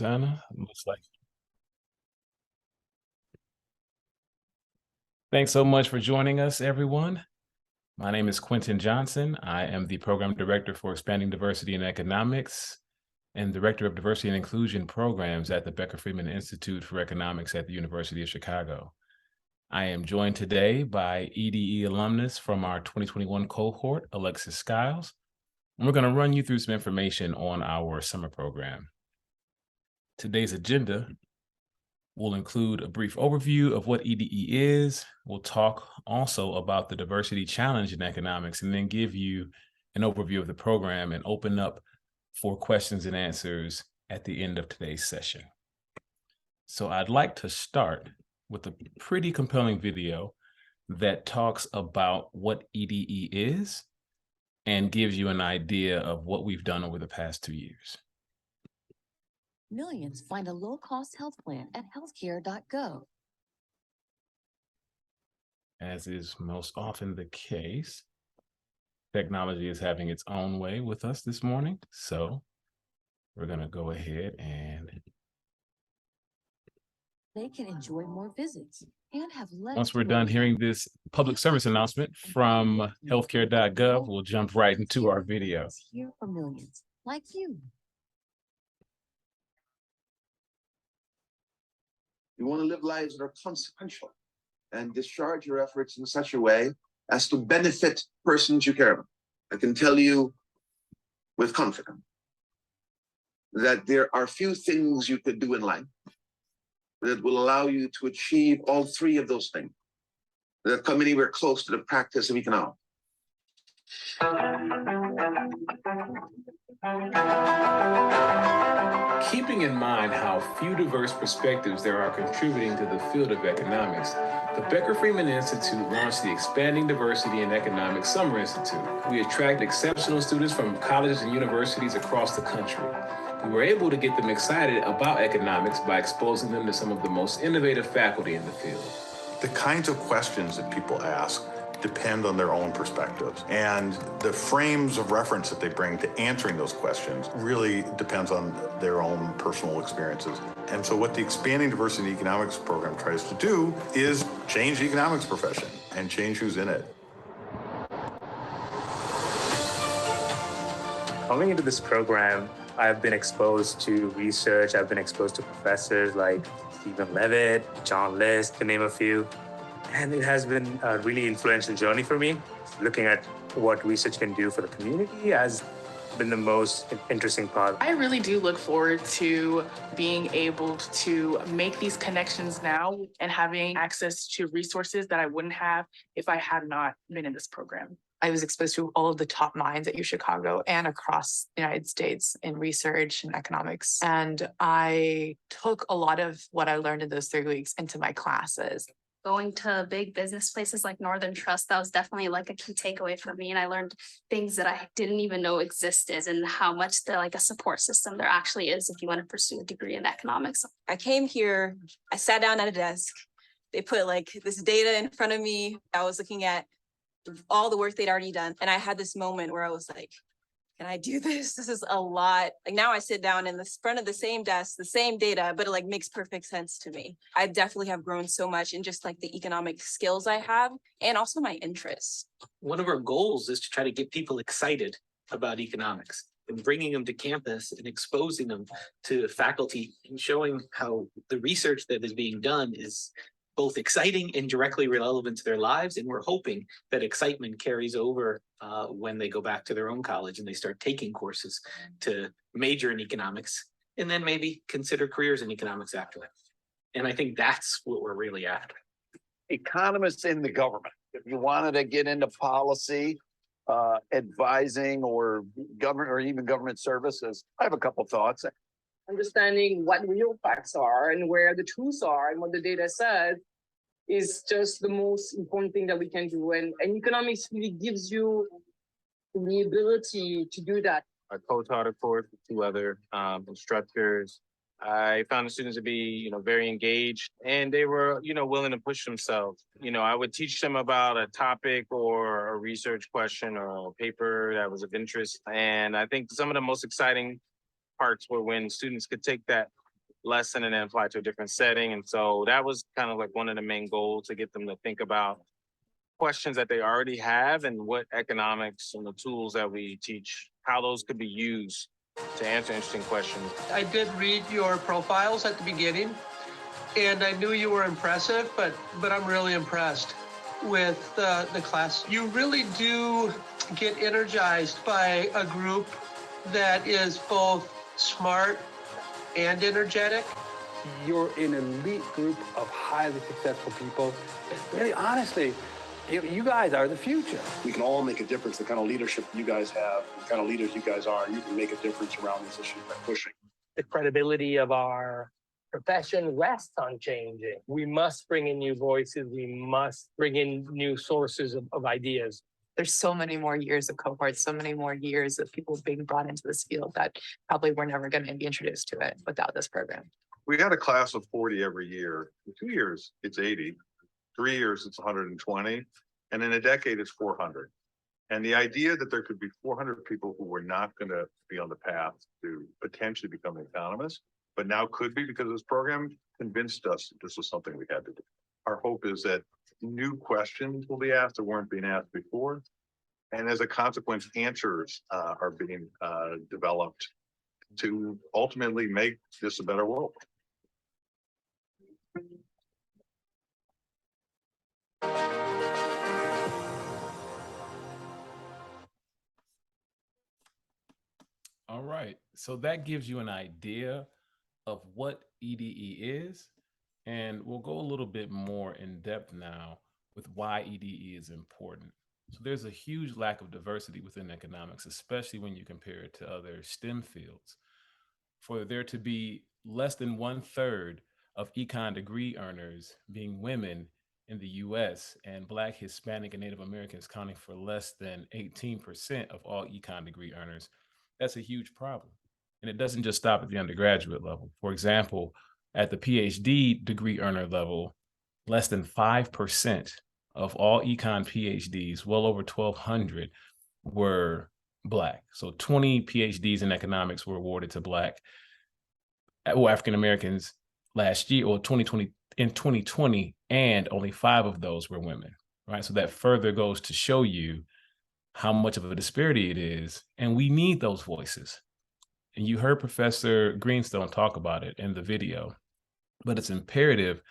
Cortana. Looks like. Thanks so much for joining us, everyone. My name is Quentin Johnson. I am the Program Director for Expanding Diversity in Economics and Director of Diversity and Inclusion Programs at the Becker Friedman Institute for Economics at the University of Chicago. I am joined today by EDE alumnus from our 2021 cohort, Alexis Skiles. And we're going to run you through some information on our summer program. Today's agenda will include a brief overview of what EDE is. We'll talk also about the diversity challenge in economics, and then give you an overview of the program and open up for questions and answers at the end of today's session. So I'd like to start with a pretty compelling video that talks about what EDE is and gives you an idea of what we've done over the past 2 years. Millions find a low-cost health plan at healthcare.gov. As is most often the case, technology is having its own way with us this morning. So we're going to go ahead and They can enjoy more visits and have less. once we're done hearing this public service announcement from healthcare.gov, we'll jump right into our video. Here for millions like you. You want to live lives that are consequential and discharge your efforts in such a way as to benefit persons you care about. I can tell you with confidence that there are few things you could do in life that will allow you to achieve all three of those things that come anywhere close to the practice of economics. Keeping in mind how few diverse perspectives there are contributing to the field of economics, the Becker Friedman Institute launched the Expanding Diversity in Economics Summer Institute. We attract exceptional students from colleges and universities across the country. We were able to get them excited about economics by exposing them to some of the most innovative faculty in the field. The kinds of questions that people ask depend on their own perspectives, and the frames of reference that they bring to answering those questions really depends on their own personal experiences. And so what the Expanding Diversity in Economics program tries to do is change the economics profession and change who's in it. Coming into this program, I've been exposed to research. I've been exposed to professors like Stephen Levitt, John List, to name a few. And it has been a really influential journey for me. Looking at what research can do for the community has been the most interesting part. I really do look forward to being able to make these connections now and having access to resources that I wouldn't have if I had not been in this program. I was exposed to all of the top minds at UChicago and across the United States in research and economics. And I took a lot of what I learned in those 3 weeks into my classes. Going to big business places like Northern Trust, that was definitely like a key takeaway for me. And I learned things that I didn't even know existed and how much a support system there actually is if you want to pursue a degree in economics. I came here, I sat down at a desk. They put this data in front of me. I was looking at all the work they'd already done. And I had this moment where I was like, can I do this? This is a lot. Now I sit down in the front of the same desk, the same data, but it makes perfect sense to me. I definitely have grown so much in just the economic skills I have and also my interests. One of our goals is to try to get people excited about economics and bringing them to campus and exposing them to faculty and showing how the research that is being done is both exciting and directly relevant to their lives. And we're hoping that excitement carries over when they go back to their own college and they start taking courses to major in economics and then maybe consider careers in economics after that. And I think that's what we're really after. Economists in the government, if you wanted to get into policy, advising or government or even government services, I have a couple thoughts. Understanding what real facts are and where the truths are and what the data says is just the most important thing that we can do. And economics really gives you the ability to do that. I co-taught a course with 2 other instructors. I found the students to be, very engaged, and they were, willing to push themselves. I would teach them about a topic or a research question or a paper that was of interest. And I think some of the most exciting parts were when students could take that lesson and then apply it to a different setting. And so that was kind of like one of the main goals, to get them to think about questions that they already have and what economics and the tools that we teach, how those could be used to answer interesting questions. I did read your profiles at the beginning, and I knew you were impressive, but I'm really impressed with the class. You really do get energized by a group that is both smart and energetic. You're an elite group of highly successful people. Really, honestly, you guys are the future. We can all make a difference. The kind of leadership you guys have, the kind of leaders you guys are, you can make a difference around these issues by pushing. The credibility of our profession rests on changing. We must bring in new voices. We must bring in new sources of ideas. There's so many more years of cohorts, so many more years of people being brought into this field that probably were never going to be introduced to it without this program. We got a class of 40 every year. In 2 years, it's 80. 3 years, it's 120. And in a decade, it's 400. And the idea that there could be 400 people who were not going to be on the path to potentially become economists, but now could be because of this program, convinced us that this was something we had to do. Our hope is that new questions will be asked that weren't being asked before. And as a consequence, answers are being developed to ultimately make this a better world. All right, so that gives you an idea of what EDE is, and we'll go a little bit more in depth now with why EDE is important. So there's a huge lack of diversity within economics, especially when you compare it to other STEM fields. For there to be less than 1/3 of econ degree earners being women in the US, and Black, Hispanic, and Native Americans counting for less than 18% of all econ degree earners, that's a huge problem. And it doesn't just stop at the undergraduate level. For example, at the PhD degree earner level, less than 5% of all econ PhDs, well over 1,200, were Black. So 20 PhDs in economics were awarded to Black or African Americans last year, or 2020, and only 5 of those were women, right? So that further goes to show you how much of a disparity it is, and we need those voices. And you heard Professor Greenstone talk about it in the video, but it's imperative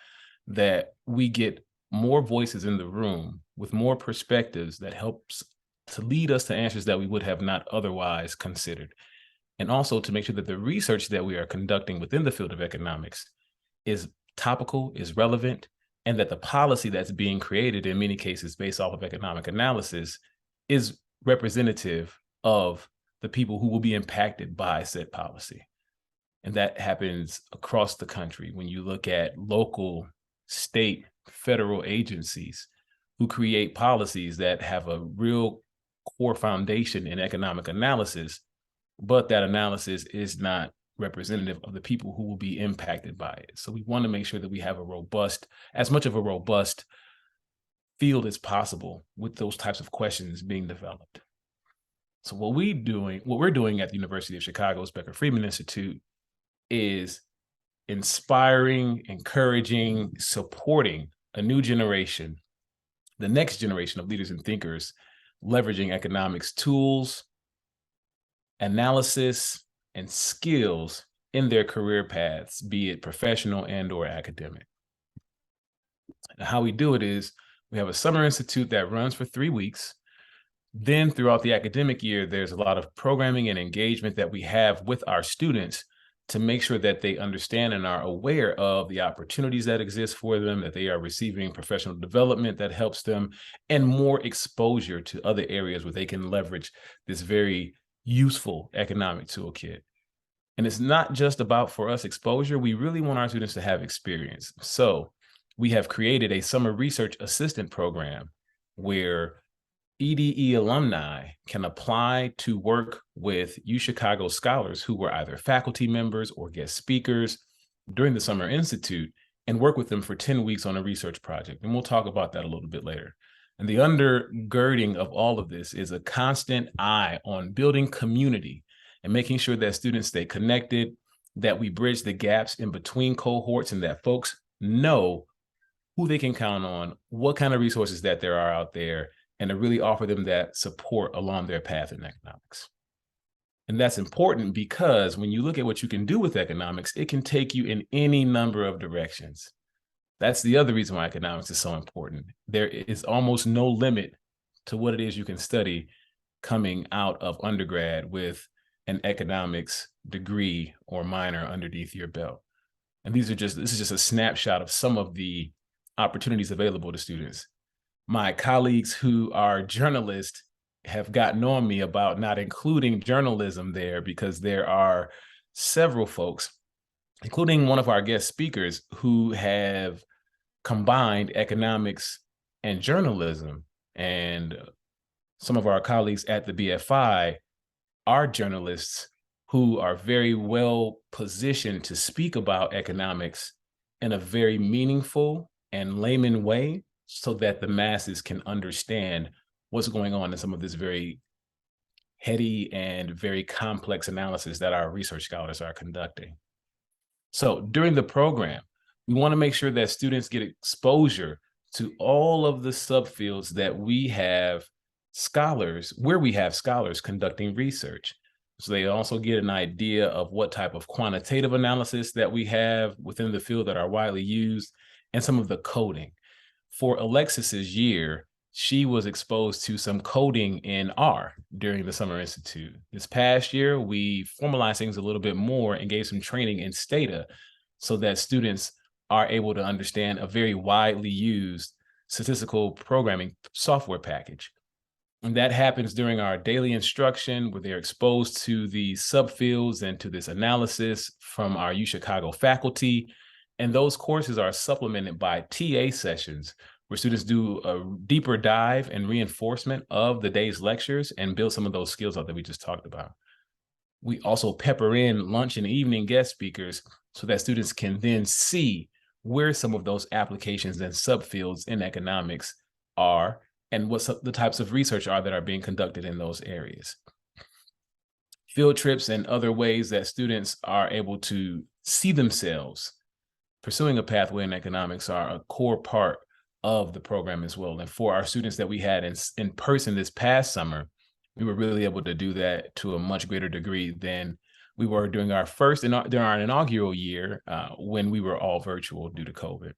that we get more voices in the room with more perspectives that helps to lead us to answers that we would have not otherwise considered. And also to make sure that the research that we are conducting within the field of economics is topical, is relevant, and that the policy that's being created in many cases based off of economic analysis is representative of the people who will be impacted by said policy. And that happens across the country. When you look at local, state, federal agencies who create policies that have a real core foundation in economic analysis, but that analysis is not representative of the people who will be impacted by it. So we want to make sure that we have a robust, as much of a robust field as possible with those types of questions being developed. So what we're doing at the University of Chicago's Becker Friedman Institute is inspiring, encouraging, supporting a new generation, the next generation of leaders and thinkers, leveraging economics tools, analysis, and skills in their career paths, be it professional and or academic. And how we do it is we have a summer institute that runs for 3 weeks. Then throughout the academic year, there's a lot of programming and engagement that we have with our students to make sure that they understand and are aware of the opportunities that exist for them, that they are receiving professional development that helps them, and more exposure to other areas where they can leverage this very useful economic toolkit. And it's not just about, for us, exposure. We really want our students to have experience. So we have created a summer research assistant program where EDE alumni can apply to work with UChicago scholars who were either faculty members or guest speakers during the Summer Institute, and work with them for 10 weeks on a research project. And we'll talk about that a little bit later. And the undergirding of all of this is a constant eye on building community and making sure that students stay connected, that we bridge the gaps in between cohorts and that folks know who they can count on, what kind of resources that there are out there, and to really offer them that support along their path in economics. And that's important because when you look at what you can do with economics, it can take you in any number of directions. That's the other reason why economics is so important. There is almost no limit to what it is you can study coming out of undergrad with an economics degree or minor underneath your belt. And this is just a snapshot of some of the opportunities available to students. My colleagues who are journalists have gotten on me about not including journalism there because there are several folks, including one of our guest speakers, who have combined economics and journalism. And some of our colleagues at the BFI are journalists who are very well positioned to speak about economics in a very meaningful and layman way so that the masses can understand what's going on in some of this very heady and very complex analysis that our research scholars are conducting. So during the program, we want to make sure that students get exposure to all of the subfields that we have scholars, where we have scholars conducting research. So they also get an idea of what type of quantitative analysis that we have within the field that are widely used, and some of the coding. For Alexis's year, she was exposed to some coding in R during the Summer Institute. This past year, we formalized things a little bit more and gave some training in Stata so that students are able to understand a very widely used statistical programming software package. And that happens during our daily instruction where they're exposed to the subfields and to this analysis from our UChicago faculty. And those courses are supplemented by TA sessions where students do a deeper dive and reinforcement of the day's lectures and build some of those skills up that we just talked about. We also pepper in lunch and evening guest speakers so that students can then see where some of those applications and subfields in economics are and what the types of research are that are being conducted in those areas. Field trips and other ways that students are able to see themselves pursuing a pathway in economics are a core part of the program as well. And for our students that we had in person this past summer, we were really able to do that to a much greater degree than we were during our inaugural year when we were all virtual due to COVID.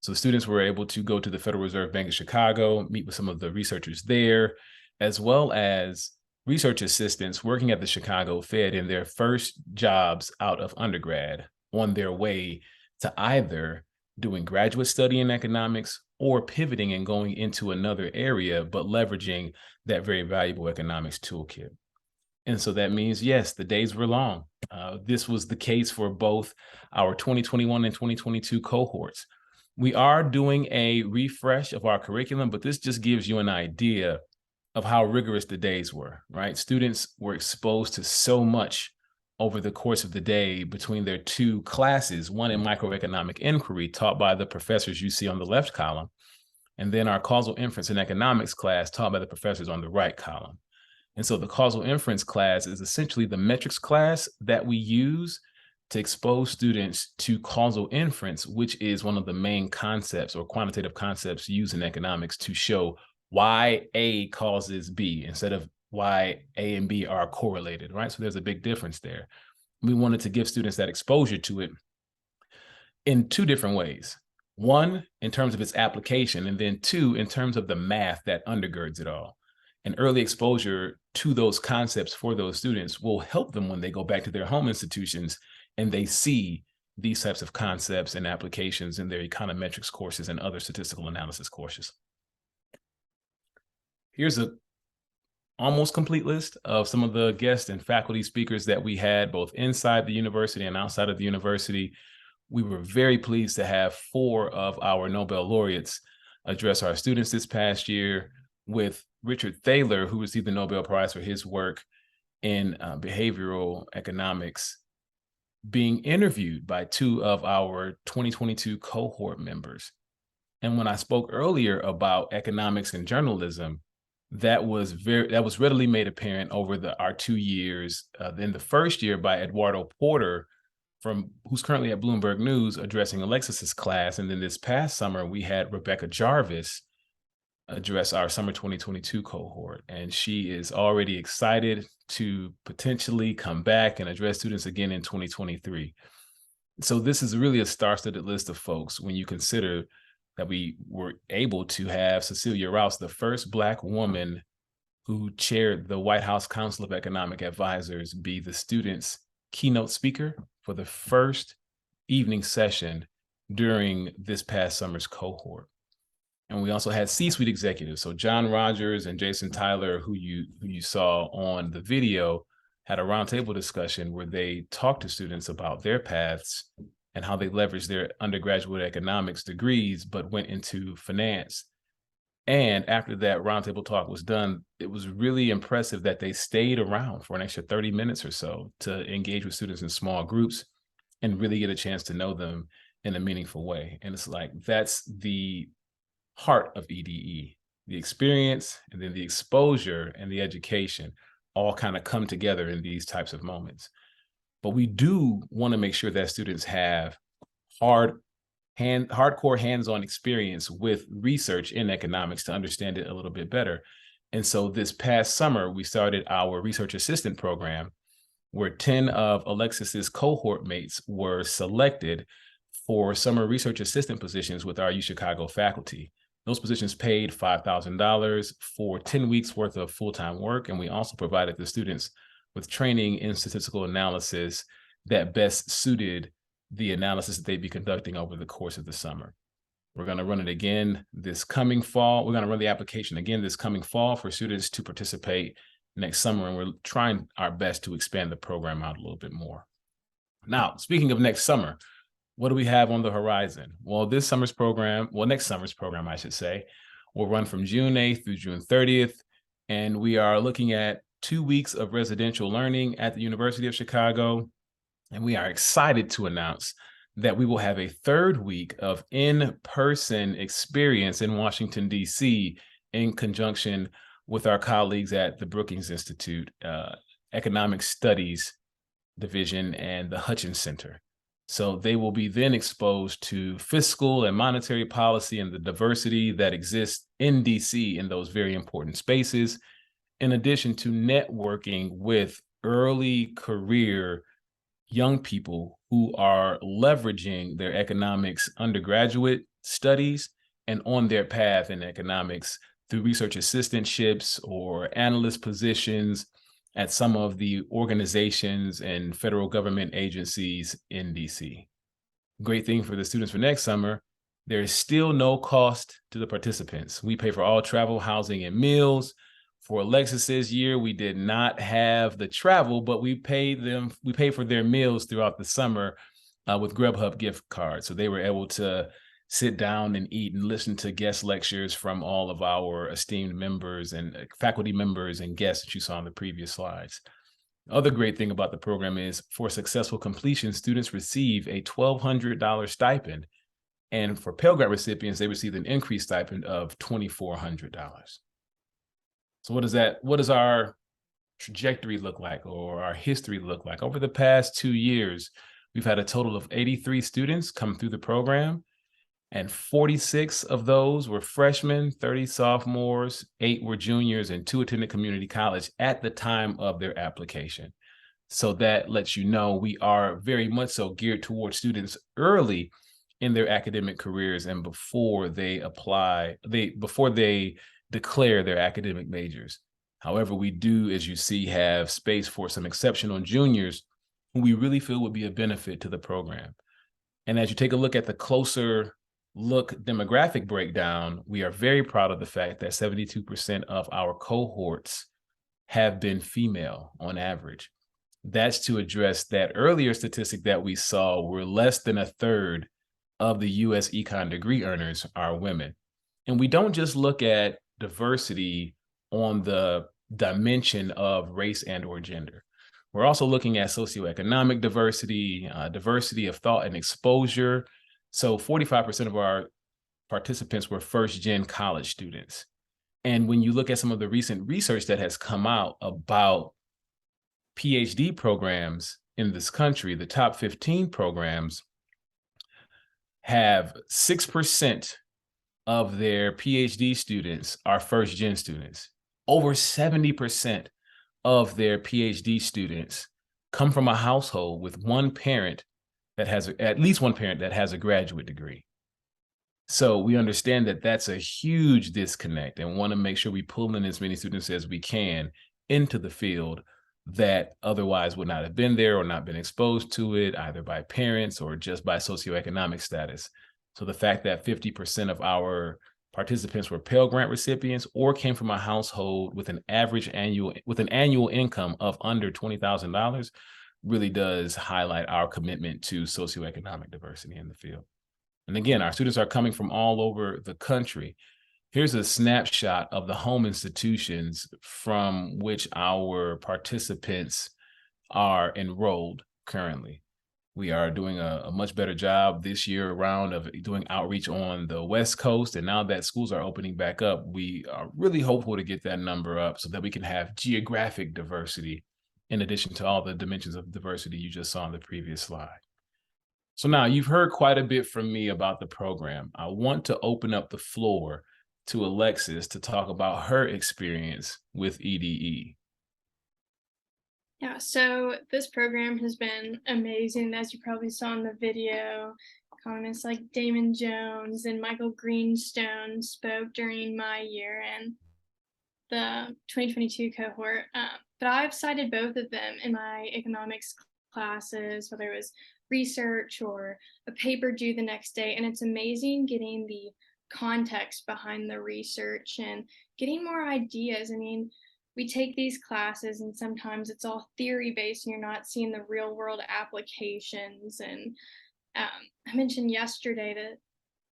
So students were able to go to the Federal Reserve Bank of Chicago, meet with some of the researchers there, as well as research assistants working at the Chicago Fed in their first jobs out of undergrad on their way to either doing graduate study in economics or pivoting and going into another area, but leveraging that very valuable economics toolkit. And so that means, yes, the days were long. This was the case for both our 2021 and 2022 cohorts. We are doing a refresh of our curriculum, but this just gives you an idea of how rigorous the days were, right? Students were exposed to so much over the course of the day between their two classes, one in microeconomic inquiry taught by the professors you see on the left column, and then our causal inference in economics class taught by the professors on the right column. And so the causal inference class is essentially the metrics class that we use to expose students to causal inference, which is one of the main concepts or quantitative concepts used in economics to show why A causes B instead of why A and B are correlated, right? So there's a big difference there. We wanted to give students that exposure to it in two different ways. One, in terms of its application, and then two, in terms of the math that undergirds it all. And early exposure to those concepts for those students will help them when they go back to their home institutions and they see these types of concepts and applications in their econometrics courses and other statistical analysis courses. Here's a almost complete list of some of the guests and faculty speakers that we had both inside the university and outside of the university. We were very pleased to have 4 of our Nobel laureates address our students this past year, with Richard Thaler, who received the Nobel Prize for his work in behavioral economics, being interviewed by 2 of our 2022 cohort members. And when I spoke earlier about economics and journalism, that was readily made apparent over our 2 years. In the first year by Eduardo Porter, who's currently at Bloomberg News addressing Alexis's class. And then this past summer, we had Rebecca Jarvis address our summer 2022 cohort. And she is already excited to potentially come back and address students again in 2023. So this is really a star-studded list of folks when you consider that we were able to have Cecilia Rouse, the first Black woman who chaired the White House Council of Economic Advisors, be the students' keynote speaker for the first evening session during this past summer's cohort. And we also had C-suite executives. So John Rogers and Jason Tyler, who you saw on the video, had a roundtable discussion where they talked to students about their paths and how they leveraged their undergraduate economics degrees, but went into finance. And after that roundtable talk was done, it was really impressive that they stayed around for an extra 30 minutes or so to engage with students in small groups and really get a chance to know them in a meaningful way. And it's like, that's the heart of EDE, the experience and then the exposure and the education all kind of come together in these types of moments. But we do want to make sure that students have hardcore hands-on experience with research in economics to understand it a little bit better. And so this past summer, we started our research assistant program where 10 of Alexis's cohort mates were selected for summer research assistant positions with our UChicago faculty. Those positions paid $5,000 for 10 weeks worth of full-time work. And we also provided the students with training in statistical analysis that best suited the analysis that they'd be conducting over the course of the summer. We're going to run it again this coming fall. We're going to run the application again this coming fall for students to participate next summer. And we're trying our best to expand the program out a little bit more. Now, speaking of next summer, what do we have on the horizon? Well, next summer's program, I should say, will run from June 8th through June 30th. And we are looking at 2 weeks of residential learning at the University of Chicago. And we are excited to announce that we will have a third week of in-person experience in Washington, D.C. in conjunction with our colleagues at the Brookings Institute, Economic Studies Division, and the Hutchins Center. So they will be then exposed to fiscal and monetary policy and the diversity that exists in DC in those very important spaces, in addition to networking with early career young people who are leveraging their economics undergraduate studies and on their path in economics through research assistantships or analyst positions at some of the organizations and federal government agencies in DC. Great thing for the students for next summer, there is still no cost to the participants. We pay for all travel, housing, and meals. For Alexis's year, we did not have the travel, but we paid for their meals throughout the summer with Grubhub gift cards. So they were able to sit down and eat and listen to guest lectures from all of our esteemed members and faculty members and guests that you saw on the previous slides. The other great thing about the program is for successful completion, students receive a $1,200 stipend. And for Pell Grant recipients, they receive an increased stipend of $2,400. So what does our trajectory look like, or our history look like? Over the past 2 years, we've had a total of 83 students come through the program, and 46 of those were freshmen, 30 sophomores, 8 were juniors, and 2 attended community college at the time of their application. So that lets you know we are very much so geared towards students early in their academic careers and before they declare their academic majors. However, we do, as you see, have space for some exceptional juniors who we really feel would be a benefit to the program. And as you take a look at the closer look demographic breakdown, we are very proud of the fact that 72% of our cohorts have been female on average. That's to address that earlier statistic that we saw where less than a third of the U.S. econ degree earners are women. And we don't just look at diversity on the dimension of race and or gender. We're also looking at socioeconomic diversity, diversity of thought and exposure. So 45% of our participants were first-gen college students. And when you look at some of the recent research that has come out about PhD programs in this country, the top 15 programs have 6% of their PhD students are first-gen students. Over 70% of their PhD students come from a household with one parent that has, at least one parent that has a graduate degree. So we understand that that's a huge disconnect and want to make sure we pull in as many students as we can into the field that otherwise would not have been there or not been exposed to it, either by parents or just by socioeconomic status. So the fact that 50% of our participants were Pell Grant recipients or came from a household with an annual income of under $20,000 really does highlight our commitment to socioeconomic diversity in the field. And again, our students are coming from all over the country. Here's a snapshot of the home institutions from which our participants are enrolled currently. We are doing a much better job this year around of doing outreach on the West Coast. And now that schools are opening back up, we are really hopeful to get that number up so that we can have geographic diversity in addition to all the dimensions of diversity you just saw on the previous slide. So now you've heard quite a bit from me about the program. I want to open up the floor to Alexis to talk about her experience with EDE. Yeah, so this program has been amazing. As you probably saw in the video, economists like Damon Jones and Michael Greenstone spoke during my year and the 2022 cohort. But I've cited both of them in my economics classes, whether it was research or a paper due the next day. And it's amazing getting the context behind the research and getting more ideas. I mean, we take these classes and sometimes it's all theory based and you're not seeing the real world applications. And I mentioned yesterday that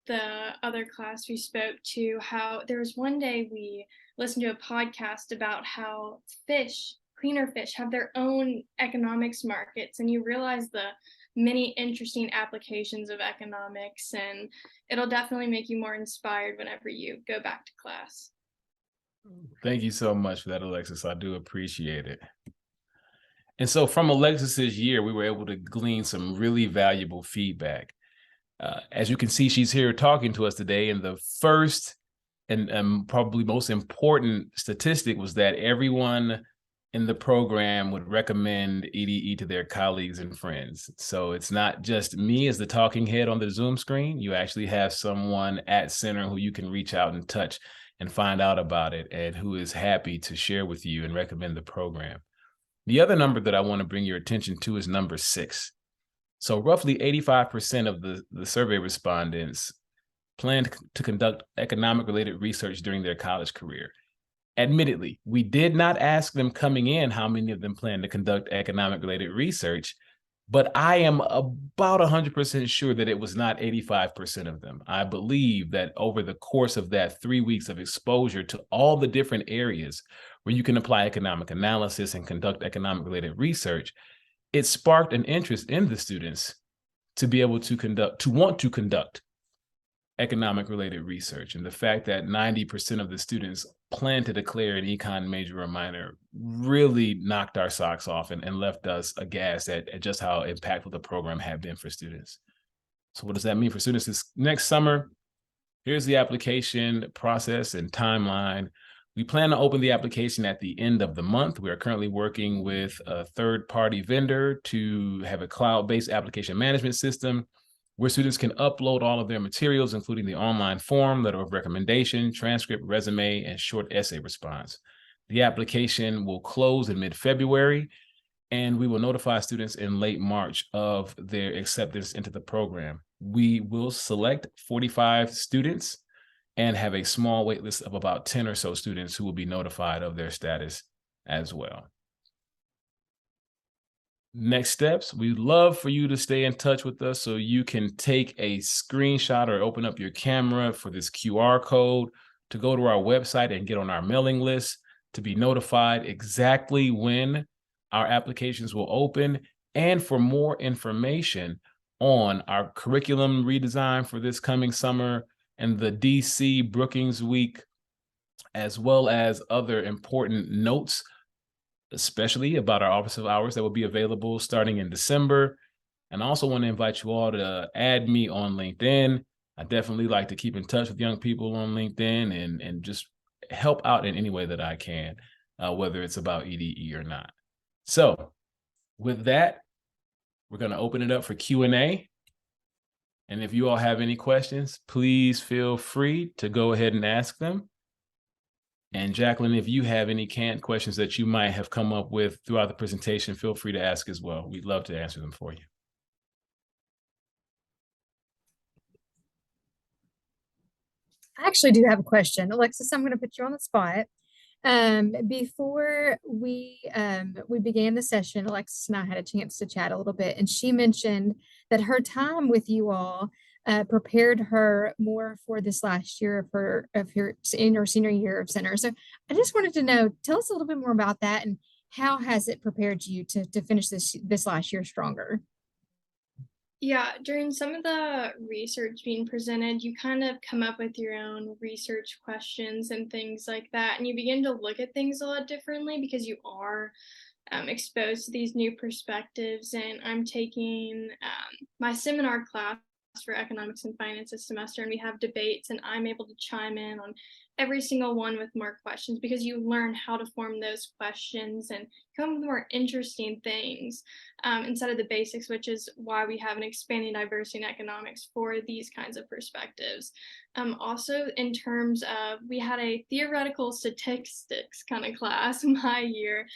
the other class we spoke to, how there was one day we listened to a podcast about how cleaner fish have their own economics markets, and you realize the many interesting applications of economics, and it'll definitely make you more inspired whenever you go back to class. Thank you so much for that, Alexis. I do appreciate it. And so from Alexis's year, we were able to glean some really valuable feedback. As you can see, she's here talking to us today. And the first and probably most important statistic was that everyone in the program would recommend EDE to their colleagues and friends. So it's not just me as the talking head on the Zoom screen. You actually have someone at Center who you can reach out and touch and find out about it, and who is happy to share with you and recommend the program. The other number that I want to bring your attention to is number 6. So roughly 85% of the survey respondents planned to conduct economic-related research during their college career. Admittedly, we did not ask them coming in how many of them plan to conduct economic-related research, but I am about 100% sure that it was not 85% of them. I believe that over the course of that 3 weeks of exposure to all the different areas where you can apply economic analysis and conduct economic-related research, it sparked an interest in the students to be able to want to conduct economic-related research. And the fact that 90% of the students plan to declare an econ major or minor really knocked our socks off and left us aghast at just how impactful the program had been for students. So what does that mean for students this next summer? Here's the application process and timeline. We plan to open the application at the end of the month. We are currently working with a third-party vendor to have a cloud-based application management system where students can upload all of their materials, including the online form, letter of recommendation, transcript, resume, and short essay response. The application will close in mid-February, and we will notify students in late March of their acceptance into the program. We will select 45 students and have a small wait list of about 10 or so students who will be notified of their status as well. Next steps, we'd love for you to stay in touch with us so you can take a screenshot or open up your camera for this QR code to go to our website and get on our mailing list to be notified exactly when our applications will open, and for more information on our curriculum redesign for this coming summer and the DC Brookings Week, as well as other important notes especially about our office of hours that will be available starting in December. And I also want to invite you all to add me on LinkedIn. I definitely like to keep in touch with young people on LinkedIn and just help out in any way that I can, whether it's about EDE or not. So with that, we're going to open it up for Q&A. And if you all have any questions, please feel free to go ahead and ask them. And Jacqueline, if you have any canned questions that you might have come up with throughout the presentation, feel free to ask as well. We'd love to answer them for you. I actually do have a question. Alexis, I'm going to put you on the spot. Before we began the session, Alexis and I had a chance to chat a little bit, and she mentioned that her time with you all prepared her more for this last year of her senior year of center. So I just wanted to know, tell us a little bit more about that, and how has it prepared you to finish this last year stronger? Yeah, during some of the research being presented, you kind of come up with your own research questions and things like that, and you begin to look at things a lot differently because you are exposed to these new perspectives. And I'm taking my seminar class for economics and finance this semester, and we have debates, and I'm able to chime in on every single one with more questions because you learn how to form those questions and come up with more interesting things instead of the basics, which is why we have an expanding diversity in economics for these kinds of perspectives. Also, in terms of, we had a theoretical statistics kind of class my year,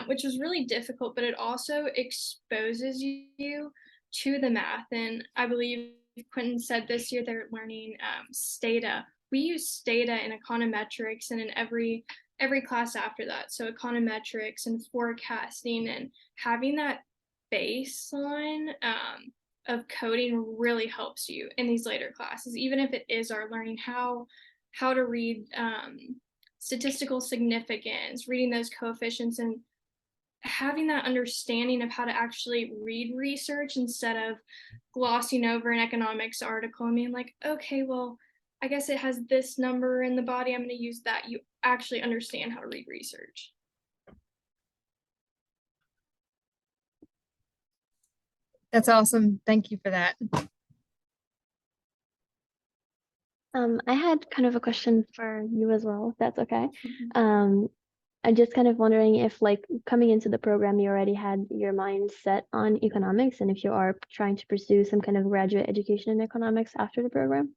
which was really difficult, but it also exposes you to the math. And I believe Quentin said this year they're learning Stata. We use Stata in econometrics and in every class after that. So econometrics and forecasting, and having that baseline of coding really helps you in these later classes, even if it is our learning how to read statistical significance, reading those coefficients, and having that understanding of how to actually read research instead of glossing over an economics article and being like, okay, well, I guess it has this number in the body, I'm going to use that. You actually understand how to read research. That's awesome. Thank you for that. I had kind of a question for you as well, if that's okay. I'm just kind of wondering if, like, coming into the program, you already had your mind set on economics, and if you are trying to pursue some kind of graduate education in economics after the program.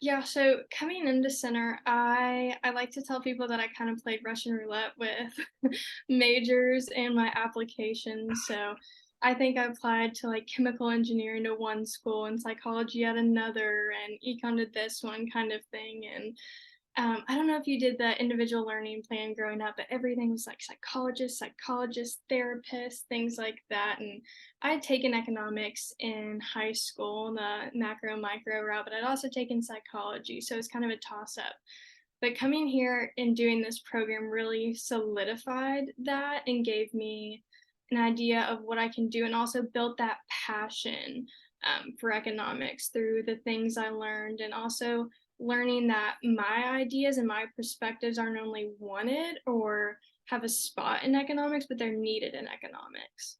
Yeah, so coming into center, I like to tell people that I kind of played Russian roulette with majors in my application. So I think I applied to like chemical engineering to one school and psychology at another, and econ to this one kind of thing. And I don't know if you did the individual learning plan growing up, but everything was like psychologist, therapist, things like that. And I had taken economics in high school, the macro micro route, but I'd also taken psychology. So it's kind of a toss up. But coming here and doing this program really solidified that and gave me an idea of what I can do, and also built that passion for economics through the things I learned, and also learning that my ideas and my perspectives aren't only wanted or have a spot in economics, but they're needed in economics.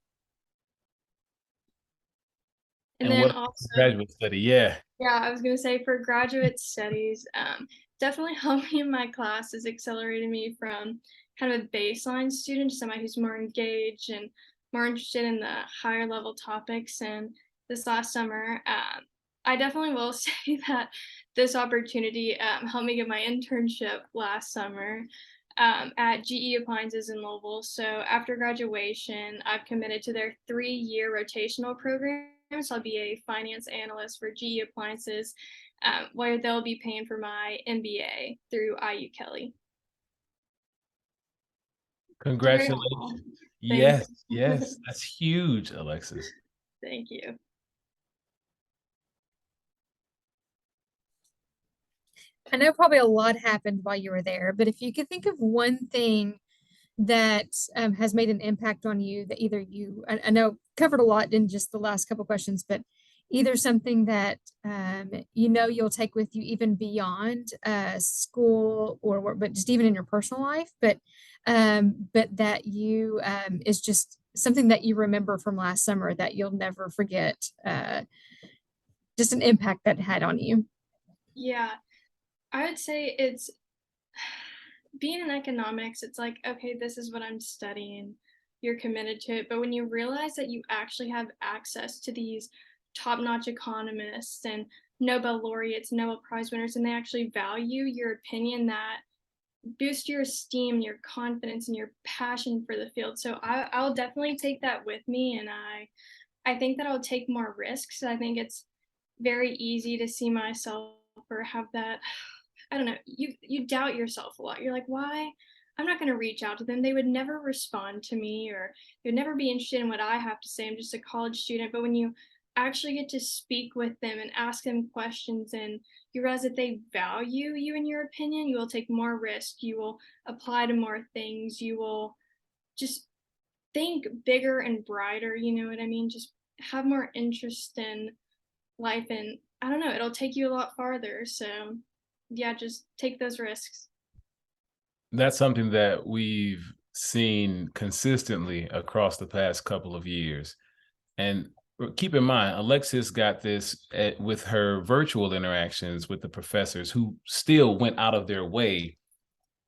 And then also graduate study, yeah, I was going to say, for graduate studies, definitely helping in my classes accelerated me from kind of a baseline student to somebody who's more engaged and more interested in the higher level topics. And this last summer, I definitely will say that this opportunity helped me get my internship last summer at GE Appliances in Louisville. So after graduation, I've committed to their 3-year rotational program. So I'll be a finance analyst for GE Appliances, where they'll be paying for my MBA through IU Kelly. Congratulations. Yes, yes, that's huge, Alexis. Thank you. I know probably a lot happened while you were there, but if you could think of one thing that has made an impact on you that either you, I know covered a lot in just the last couple questions, but either something that you know you'll take with you even beyond school or work, but just even in your personal life, but that you is just something that you remember from last summer that you'll never forget, just an impact that had on you. Yeah, I would say it's being in economics, it's like, okay, this is what I'm studying. You're committed to it. But when you realize that you actually have access to these top-notch economists and Nobel laureates, Nobel Prize winners, and they actually value your opinion, that boosts your esteem, your confidence, and your passion for the field. So I'll definitely take that with me, and I think that I'll take more risks. I think it's very easy to see myself or have that, I don't know, you doubt yourself a lot. You're like, why? I'm not going to reach out to them. They would never respond to me, or they would never be interested in what I have to say. I'm just a college student. But when you actually get to speak with them and ask them questions, and you realize that they value you and your opinion, you will take more risk. You will apply to more things. You will just think bigger and brighter. You know what I mean? Just have more interest in life, and I don't know, it'll take you a lot farther. So yeah, just take those risks. That's something that we've seen consistently across the past couple of years. And keep in mind, Alexis got this with her virtual interactions with the professors, who still went out of their way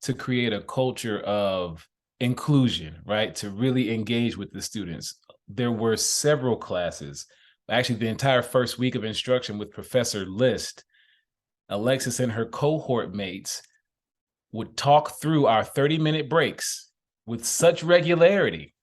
to create a culture of inclusion, right? To really engage with the students. There were several classes, actually the entire first week of instruction with Professor List. Alexis and her cohort mates would talk through our 30-minute breaks with such regularity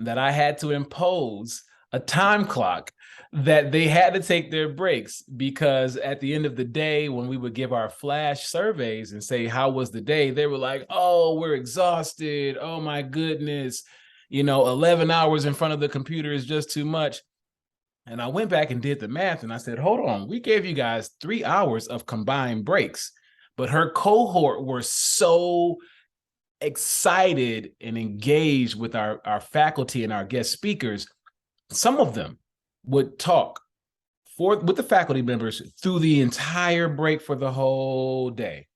that I had to impose a time clock that they had to take their breaks, because at the end of the day, when we would give our flash surveys and say, how was the day? They were like, oh, we're exhausted. Oh my goodness. 11 hours in front of the computer is just too much. And I went back and did the math, and I said, hold on, we gave you guys 3 hours of combined breaks. But her cohort were so excited and engaged with our faculty and our guest speakers. Some of them would talk with the faculty members through the entire break for the whole day.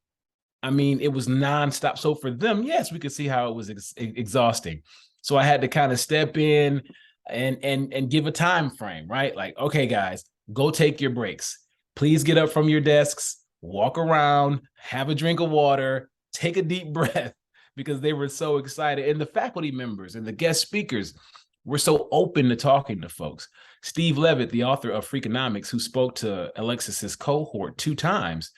I mean, it was nonstop. So for them, yes, we could see how it was exhausting. So I had to kind of step in and give a time frame, right? Like, okay, guys, go take your breaks. Please get up from your desks, walk around, have a drink of water, take a deep breath, because they were so excited. And the faculty members and the guest speakers were so open to talking to folks. Steve Levitt, the author of Freakonomics, who spoke to Alexis's cohort 2 times,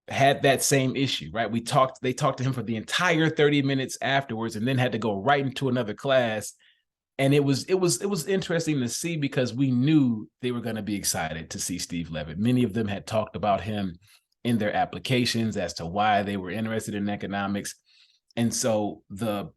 had that same issue, right? They talked to him for the entire 30 minutes afterwards, and then had to go right into another class. And it was interesting to see, because we knew they were going to be excited to see Steve Levitt. Many of them had talked about him in their applications as to why they were interested in economics. And so the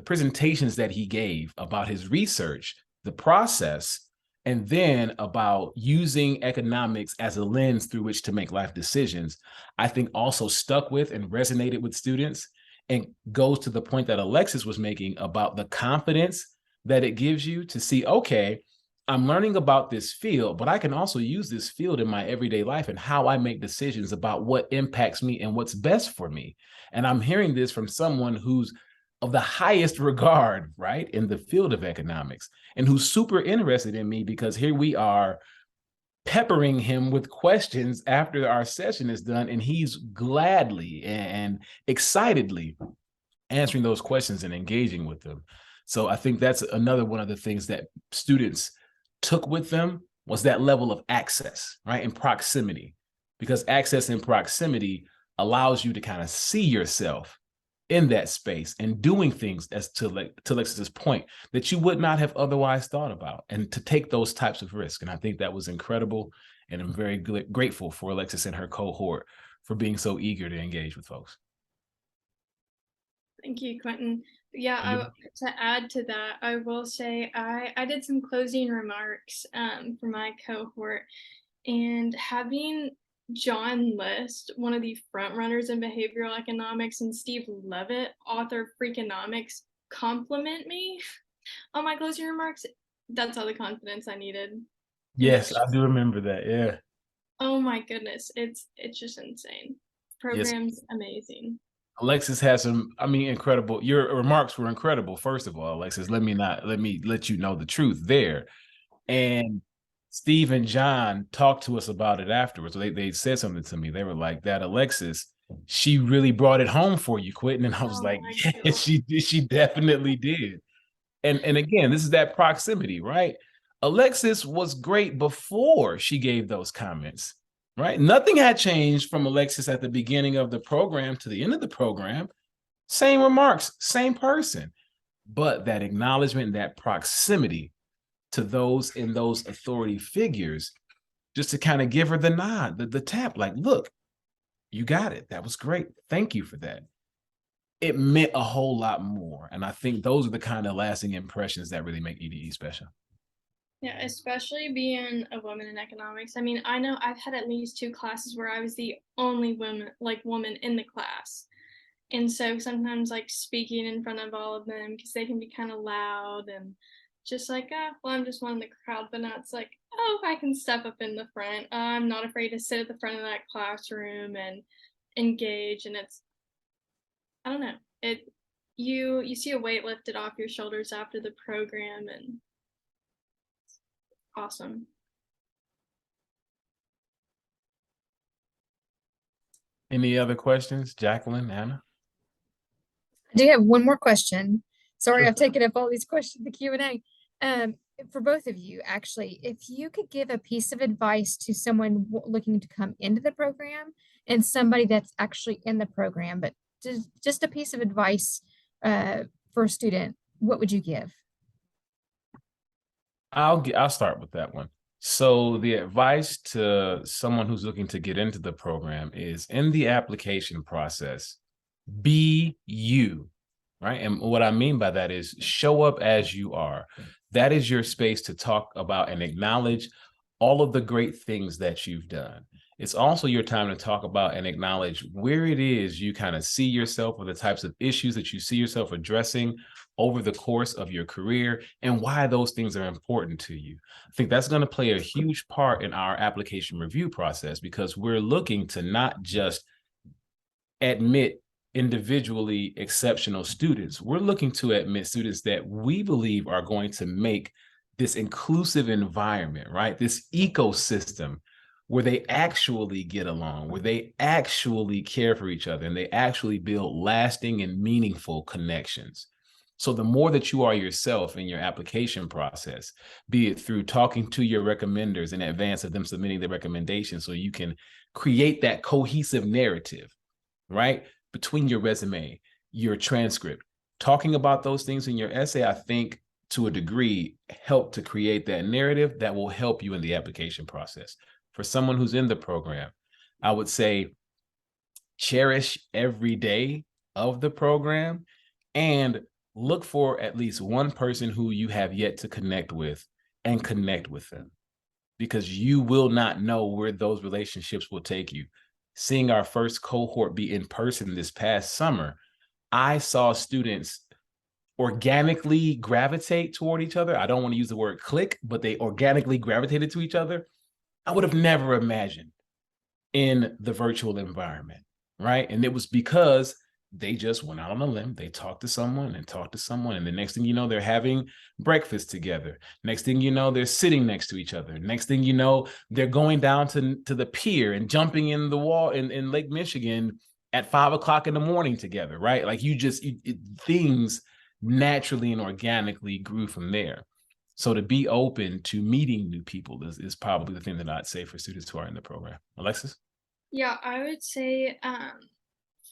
presentations that he gave about his research, the process, and then about using economics as a lens through which to make life decisions, I think also stuck with and resonated with students, and goes to the point that Alexis was making about the confidence that it gives you to see, okay, I'm learning about this field, but I can also use this field in my everyday life and how I make decisions about what impacts me and what's best for me. And I'm hearing this from someone who's of the highest regard, right, in the field of economics, and who's super interested in me, because here we are peppering him with questions after our session is done, and he's gladly and excitedly answering those questions and engaging with them. So I think that's another one of the things that students took with them, was that level of access, right? And proximity, because access and proximity allows you to kind of see yourself in that space and doing things, as to Alexis's point, that you would not have otherwise thought about, and to take those types of risks. And I think that was incredible. And I'm very grateful for Alexis and her cohort for being so eager to engage with folks. Thank you, Quentin. Yeah, to add to that, I will say I did some closing remarks for my cohort, and having John List, one of the front runners in behavioral economics, and Steve Levitt, author of Freakonomics, compliment me on my closing remarks, that's all the confidence I needed. Yes, I do remember that. Yeah. Oh my goodness, it's just insane. Yes. Program's amazing. Alexis has some, I mean, incredible. Your remarks were incredible. First of all, Alexis, let me let you know the truth there. And Steve and John talked to us about it afterwards. They said something to me. They were like, that Alexis, she really brought it home for you, Quentin. And I was like, yeah, she definitely did. And again, this is that proximity, right? Alexis was great before she gave those comments, right? Nothing had changed from Alexis at the beginning of the program to the end of the program. Same remarks, same person. But that acknowledgement, that proximity to those in those authority figures, just to kind of give her the nod, the tap, like, look, you got it. That was great. Thank you for that. It meant a whole lot more. And I think those are the kind of lasting impressions that really make EDE special. Yeah, especially being a woman in economics. I mean, I know I've had at least 2 classes where I was the only woman in the class. And so sometimes like speaking in front of all of them, because they can be kind of loud and just like, well, I'm just one in the crowd, but now it's like, oh, I can step up in the front. I'm not afraid to sit at the front of that classroom and engage. And it's, I don't know, you see a weight lifted off your shoulders after the program, and awesome. Any other questions, Jacqueline, Anna? I do have one more question. Sorry, I've taken up all these questions, the Q&A. For both of you, actually, if you could give a piece of advice to someone looking to come into the program and somebody that's actually in the program, but just a piece of advice for a student, what would you give? I'll start with that one. So the advice to someone who's looking to get into the program is, in the application process, be you, right? And what I mean by that is show up as you are. That is your space to talk about and acknowledge all of the great things that you've done. It's also your time to talk about and acknowledge where it is you kind of see yourself, or the types of issues that you see yourself addressing over the course of your career, and why those things are important to you. I think that's going to play a huge part in our application review process, because we're looking to not just admit individually exceptional students. We're looking to admit students that we believe are going to make this inclusive environment, right? This ecosystem where they actually get along, where they actually care for each other, and they actually build lasting and meaningful connections. So the more that you are yourself in your application process, be it through talking to your recommenders in advance of them submitting the recommendation, so you can create that cohesive narrative, right, between your resume, your transcript, talking about those things in your essay, I think to a degree help to create that narrative that will help you in the application process. For someone who's in the program, I would say cherish every day of the program, and look for at least one person who you have yet to connect with, and connect with them, because you will not know where those relationships will take you. Seeing our first cohort be in person this past summer, I saw students organically gravitate toward each other. I don't want to use the word click, but they organically gravitated to each other. I would have never imagined in the virtual environment, right? And it was because they just went out on a limb. They talked to someone and talked to someone. And the next thing you know, they're having breakfast together. Next thing you know, they're sitting next to each other. Next thing you know, they're going down to the pier and jumping in the wall in Lake Michigan at 5 o'clock in the morning together, right? Like things naturally and organically grew from there. So to be open to meeting new people is probably the thing that I'd say for students who are in the program. Alexis? Yeah, I would say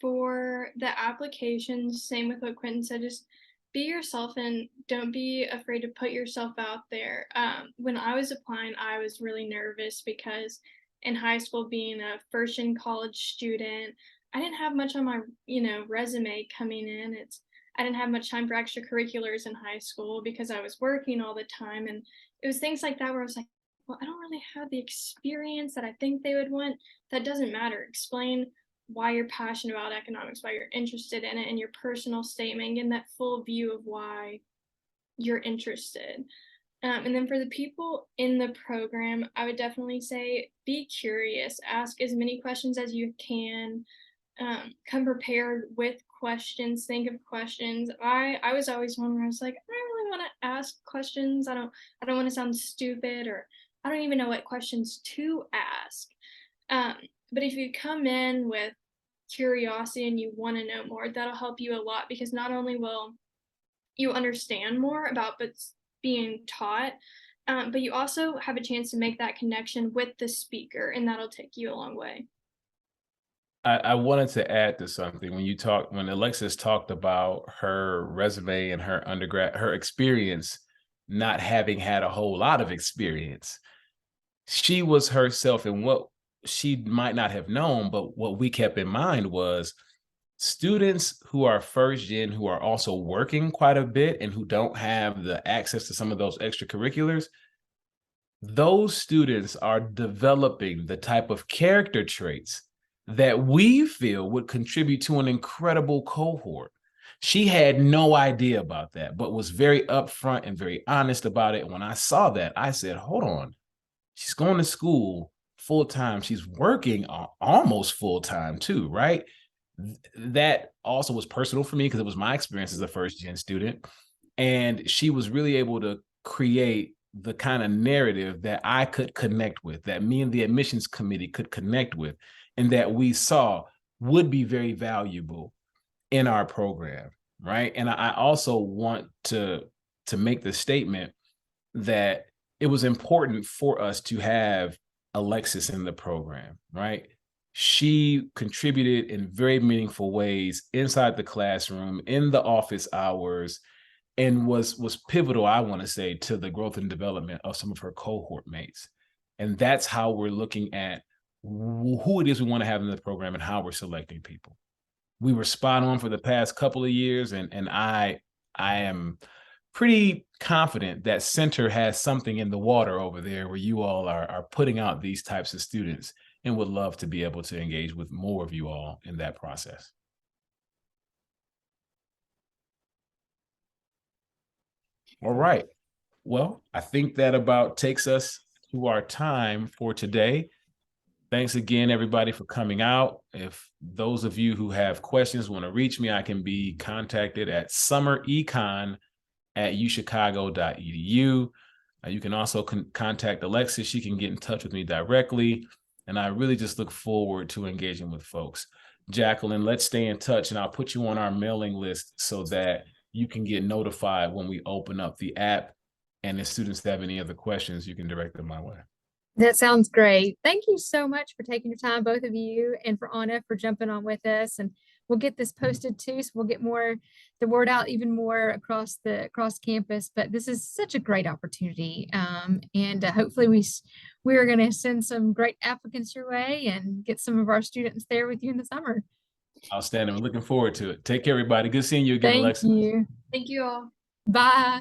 for the applications, same with what Quentin said, just be yourself and don't be afraid to put yourself out there. When I was applying, I was really nervous because in high school, being a first-in college student, I didn't have much on my, resume coming in. I didn't have much time for extracurriculars in high school because I was working all the time. And it was things like that where I was like, well, I don't really have the experience that I think they would want. That doesn't matter. Explain why you're passionate about economics, why you're interested in it, and your personal statement, and that full view of why you're interested. And then for the people in the program, I would definitely say be curious, ask as many questions as you can, come prepared with questions, think of questions. I was always one where I was like, I don't really want to ask questions. I don't want to sound stupid, or I don't even know what questions to ask. But if you come in with curiosity and you want to know more, that'll help you a lot, because not only will you understand more about what's being taught, but you also have a chance to make that connection with the speaker, and that'll take you a long way. I wanted to add to something. When Alexis talked about her resume and her experience, not having had a whole lot of experience, she was herself, and what she might not have known, but what we kept in mind was students who are first gen, who are also working quite a bit and who don't have the access to some of those extracurriculars, those students are developing the type of character traits that we feel would contribute to an incredible cohort. She had no idea about that, but was very upfront and very honest about it. When I saw that, I said, hold on, she's going to school full time. She's working almost full time too, right? That also was personal for me because it was my experience as a first gen student. And she was really able to create the kind of narrative that I could connect with, that me and the admissions committee could connect with, and that we saw would be very valuable in our program, right? And I also want to make the statement that it was important for us to have Alexis in the program, right? She contributed in very meaningful ways inside the classroom, in the office hours, and was pivotal, I want to say, to the growth and development of some of her cohort mates. And that's how we're looking at who it is we want to have in the program and how we're selecting people. We were spot on for the past couple of years, and I am pretty confident that Center has something in the water over there where you all are putting out these types of students, and would love to be able to engage with more of you all in that process. All right. Well, I think that about takes us to our time for today. Thanks again, everybody, for coming out. If those of you who have questions want to reach me, I can be contacted at summerecon@uchicago.edu. You can also contact Alexis. She can get in touch with me directly. And I really just look forward to engaging with folks. Jacqueline, let's stay in touch, and I'll put you on our mailing list so that you can get notified when we open up the app. And if students have any other questions, you can direct them my way. That sounds great. Thank you so much for taking your time, both of you, and for Anna for jumping on with us. And we'll get this posted too, so we'll get the word out even more across campus. But this is such a great opportunity, and hopefully we are going to send some great applicants your way and get some of our students there with you in the summer. Outstanding. I'm looking forward to it. Take care, everybody. Good seeing you again, Thank Alexis. you. Thank you all. Bye.